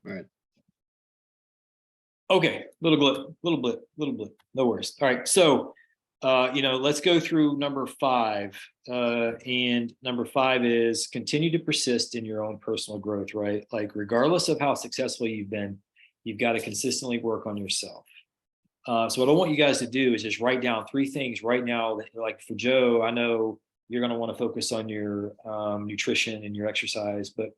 All right. Okay, little blip. No worries. All right, so let's go through number 5. And number 5 is continue to persist in your own personal growth, right? Like regardless of how successful you've been, you've got to consistently work on yourself. So what I want you guys to do is just write down 3 things right now that, like for Joe, I know you're going to want to focus on your nutrition and your exercise, but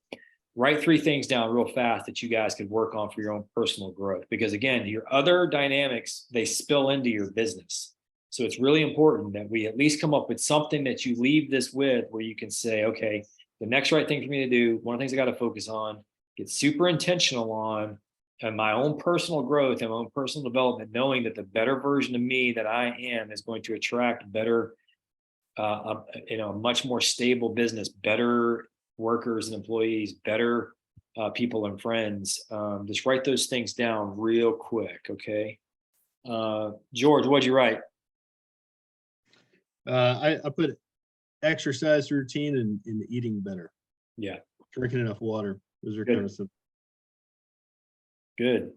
write 3 things down real fast that you guys could work on for your own personal growth. Because again, your other dynamics, they spill into your business. So it's really important that we at least come up with something that you leave this with where you can say, okay, the next right thing for me to do, one of the things I got to focus on, get super intentional on, and my own personal growth and my own personal development, knowing that the better version of me that I am is going to attract better, a much more stable business, better workers and employees, better people and friends. Just write those things down real quick, okay? George, what'd you write? I put exercise routine and eating better, Yeah, drinking enough water. Those are Good. kind of some good.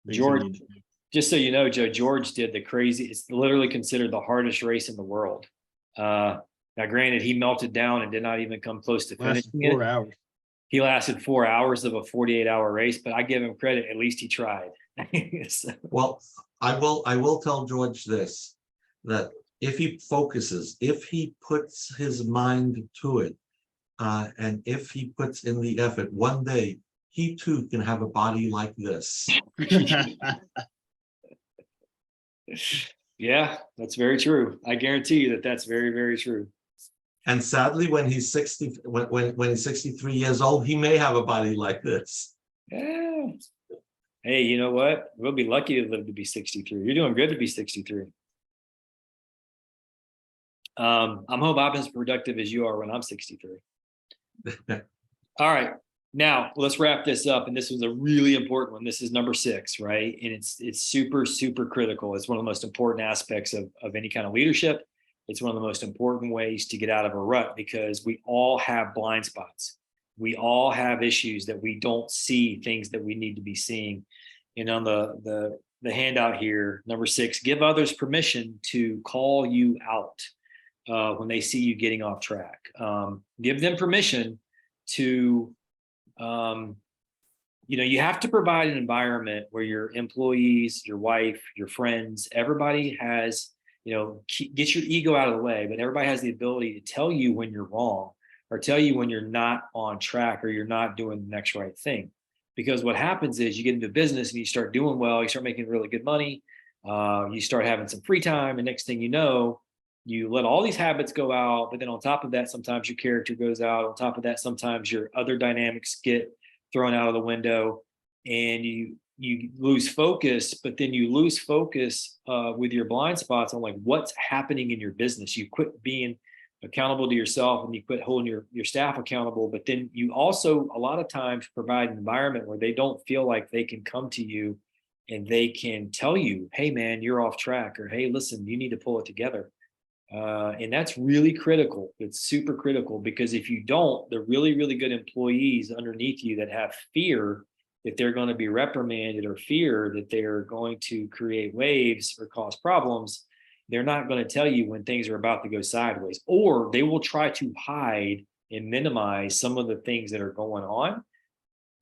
things I George, need to do. just so you know, Joe, George did the crazy, it's literally considered the hardest race in the world. Now, granted, he melted down and did not even come close to Lasted finishing 4 it. hours. He lasted 4 hours of a 48-hour race, but I give him credit. At least he tried. So, Well, I will tell George this, that if he focuses, if he puts his mind to it, and if he puts in the effort, one day he too can have a body like this. yeah, that's very true. I guarantee you that that's very, very true. And sadly, when he's 60, when he's 63 years old, he may have a body like this. Yeah. Hey, you know what? We'll be lucky to live to be 63. You're doing good to be 63. I'm hoping I'm as productive as you are when I'm 63. All right. Now let's wrap this up. And this was a really important one. This is number 6, right? And it's super, super critical. It's one of the most important aspects of any kind of leadership. It's one of the most important ways to get out of a rut, because we all have blind spots. We all have issues that we don't see, things that we need to be seeing. And on the handout here, number 6, give others permission to call you out when they see you getting off track. Give them permission to, you have to provide an environment where your employees, your wife, your friends, everybody has, get your ego out of the way, but everybody has the ability to tell you when you're wrong, or tell you when you're not on track, or you're not doing the next right thing. Because what happens is you get into business and you start doing well, you start making really good money, you start having some free time, and next thing you know, you let all these habits go out. But then on top of that, sometimes your character goes out. On top of that, sometimes your other dynamics get thrown out of the window, and you lose focus. But then you lose focus with your blind spots on like what's happening in your business. You quit being accountable to yourself, and you quit holding your staff accountable. But then you also a lot of times provide an environment where they don't feel like they can come to you and they can tell you, hey man, you're off track, or hey, listen, you need to pull it together. And that's really critical. It's super critical, because if you don't, the really, really good employees underneath you that have fear that they're going to be reprimanded, or fear that they're going to create waves or cause problems, they're not going to tell you when things are about to go sideways, or they will try to hide and minimize some of the things that are going on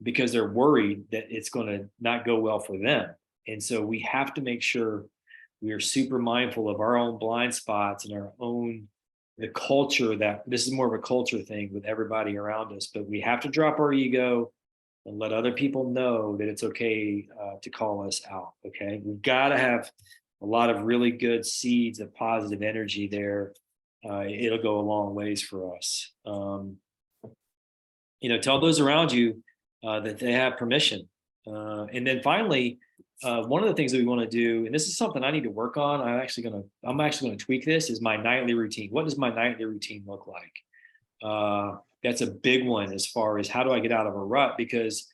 because they're worried that it's going to not go well for them. And so we have to make sure we are super mindful of our own blind spots and the culture, that this is more of a culture thing with everybody around us, but we have to drop our ego and let other people know that it's okay to call us out. Okay. We've got to have a lot of really good seeds of positive energy there. It'll go a long ways for us. Tell those around you that they have permission. And then finally, one of the things that we want to do, and this is something I need to work on, I'm actually going to tweak this, is my nightly routine. What does my nightly routine look like? That's a big one as far as how do I get out of a rut, because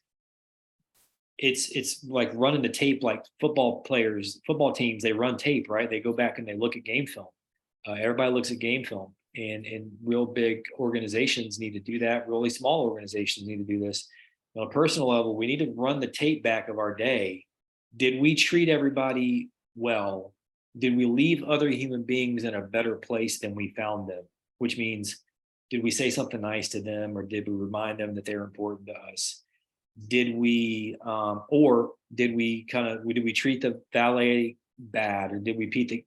it's like running the tape, like football teams, they run tape, right? They go back and they look at game film. Everybody looks at game film, and real big organizations need to do that. Really small organizations need to do this. On a personal level, we need to run the tape back of our day. Did we treat everybody well? Did we leave other human beings in a better place than we found them? Which means, did we say something nice to them, or did we remind them that they're important to us? Did we, or did we treat the valet bad, or did we treat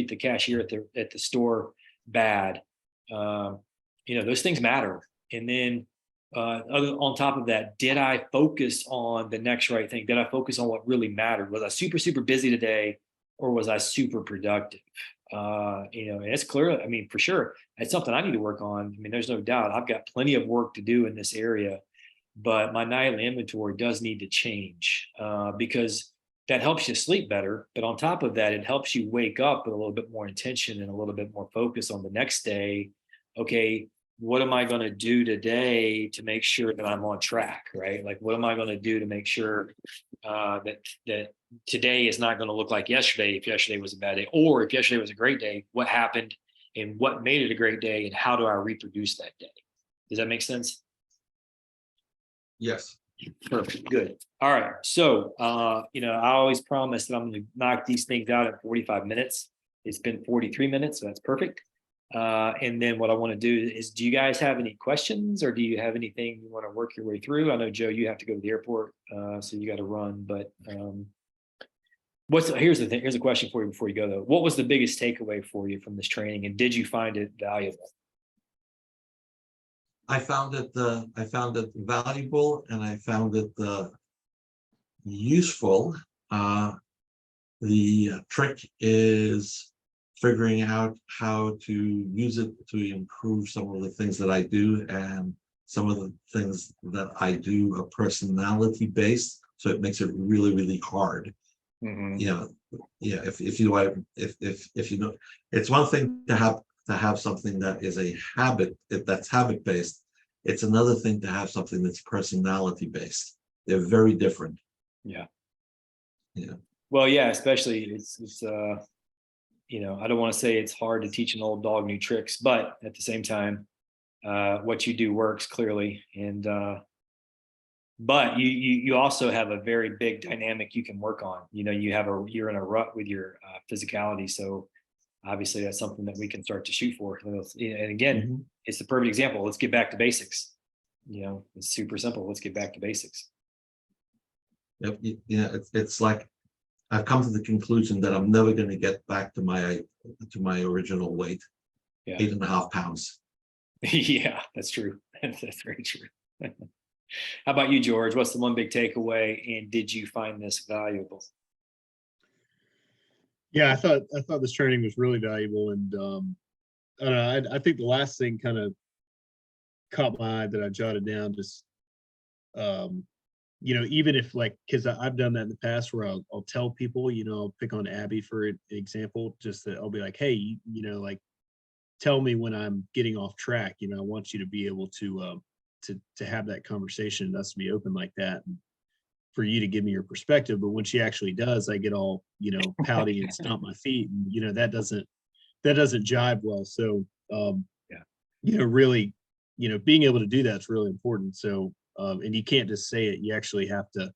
the cashier at the store bad? Those things matter. And then on top of that, did I focus on the next right thing? Did I focus on what really mattered? Was I super, super busy today, or was I super productive? And it's clear. I mean, for sure, it's something I need to work on. I mean, there's no doubt I've got plenty of work to do in this area, but my nightly inventory does need to change because that helps you sleep better. But on top of that, it helps you wake up with a little bit more intention and a little bit more focus on the next day. Okay, what am I going to do today to make sure that I'm on track, right? Like, what am I going to do to make sure that today is not going to look like yesterday if yesterday was a bad day, or if yesterday was a great day, what happened and what made it a great day, and how do I reproduce that day? Does that make sense? Yes. Perfect. Good. All right. So, I always promise that I'm going to knock these things out in 45 minutes. It's been 43 minutes, so that's perfect. And then what I want to do is, do you guys have any questions, or do you have anything you want to work your way through? I know, Joe, you have to go to the airport, so you got to run, but here's the thing. Here's a question for you before you go, though. What was the biggest takeaway for you from this training, and did you find it valuable? I found it valuable, and I found it useful. The trick is figuring out how to use it to improve some of the things that I do, and some of the things that I do are personality based, so it makes it really, really hard. Mm-hmm. If you know, it's one thing to have something that is a habit, if that's habit based. It's another thing to have something that's personality based. They're very different. Yeah. Yeah. Well, yeah, especially it's I don't want to say it's hard to teach an old dog new tricks, but at the same time, what you do works clearly. And but you also have a very big dynamic you can work on. You're in a rut with your physicality, so obviously that's something that we can start to shoot for. And again, It's the perfect example. Let's get back to basics. It's super simple. Let's get back to basics. Yep. It's like I've come to the conclusion that I'm never going to get back to my original weight, 8.5 pounds. Yeah, that's true. That's very true. How about you, George? What's the one big takeaway, and did you find this valuable? Yeah, I thought this training was really valuable, and I don't know. I think the last thing kind of caught my eye that I jotted down, just even if, like, because I've done that in the past where I'll tell people, I'll pick on Abby for an example, just that I'll be like, hey, like, tell me when I'm getting off track. I want you to be able to have that conversation, and us to be open like that, and for you to give me your perspective. But when she actually does, I get all pouty and stomp my feet, and that doesn't jive well. So really, being able to do that's really important. So and you can't just say it. You actually have to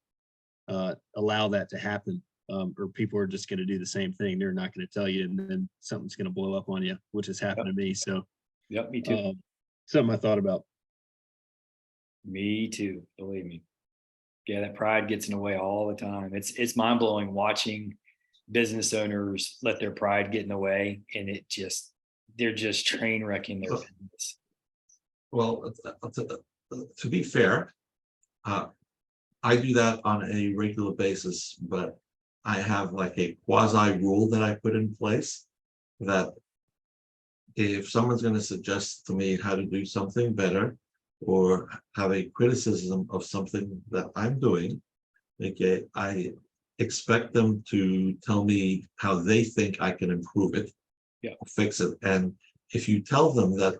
allow that to happen, or people are just going to do the same thing. They're not going to tell you, and then something's going to blow up on you, which has happened to me. So me too. Something I thought about. Me too, believe me. Yeah, that pride gets in the way all the time. It's mind-blowing watching business owners let their pride get in the way, and they're just train wrecking their business. Well, to be fair, I do that on a regular basis, but I have like a quasi rule that I put in place that if someone's going to suggest to me how to do something better, or have a criticism of something that I'm doing, okay, I expect them to tell me how they think I can improve it, fix it. And if you tell them that,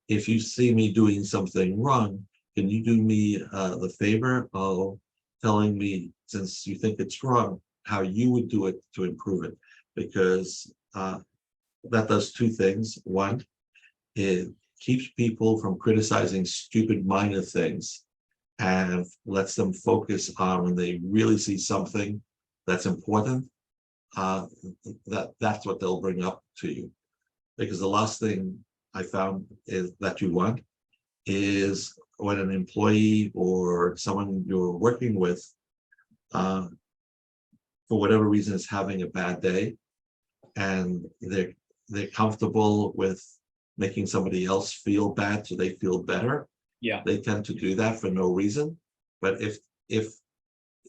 if you see me doing something wrong, can you do me the favor of telling me, since you think it's wrong, how you would do it to improve it? Because that does two things. One, it keeps people from criticizing stupid minor things, and lets them focus on when they really see something that's important, that's what they'll bring up to you. Because the last thing I found is that you want is when an employee or someone you're working with, for whatever reason, is having a bad day, and they're comfortable with making somebody else feel bad so they feel better. Yeah. They tend to do that for no reason. But if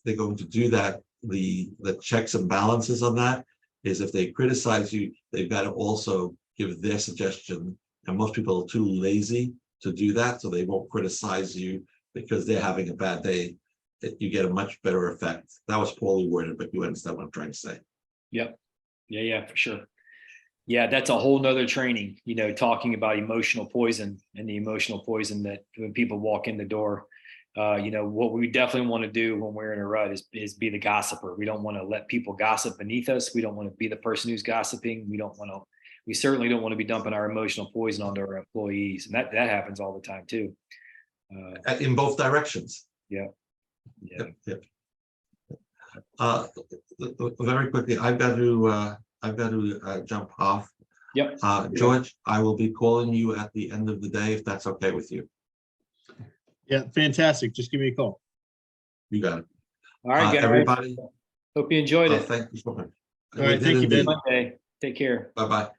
they're going to do that, the checks and balances on that is, if they criticize you, they've got to also give their suggestion. And most people are too lazy to do that, so they won't criticize you because they're having a bad day. You get a much better effect. That was poorly worded, but you understand what I'm trying to say. Yep. Yeah, for sure. Yeah, that's a whole nother training, talking about emotional poison, and the emotional poison that when people walk in the door, what we definitely want to do when we're in a rut is be the gossiper. We don't want to let people gossip beneath us. We don't want to be the person who's gossiping. We certainly don't want to be dumping our emotional poison onto our employees. And that happens all the time too. In both directions. Yeah. Yep. Very quickly, I've got to jump off. Yep. George, I will be calling you at the end of the day, if that's okay with you. Yeah, fantastic. Just give me a call. You got it. All right, guys. Everybody. Hope you enjoyed it. Thank you so much. All right, thank you, Ben. Monday. Take care. Bye-bye.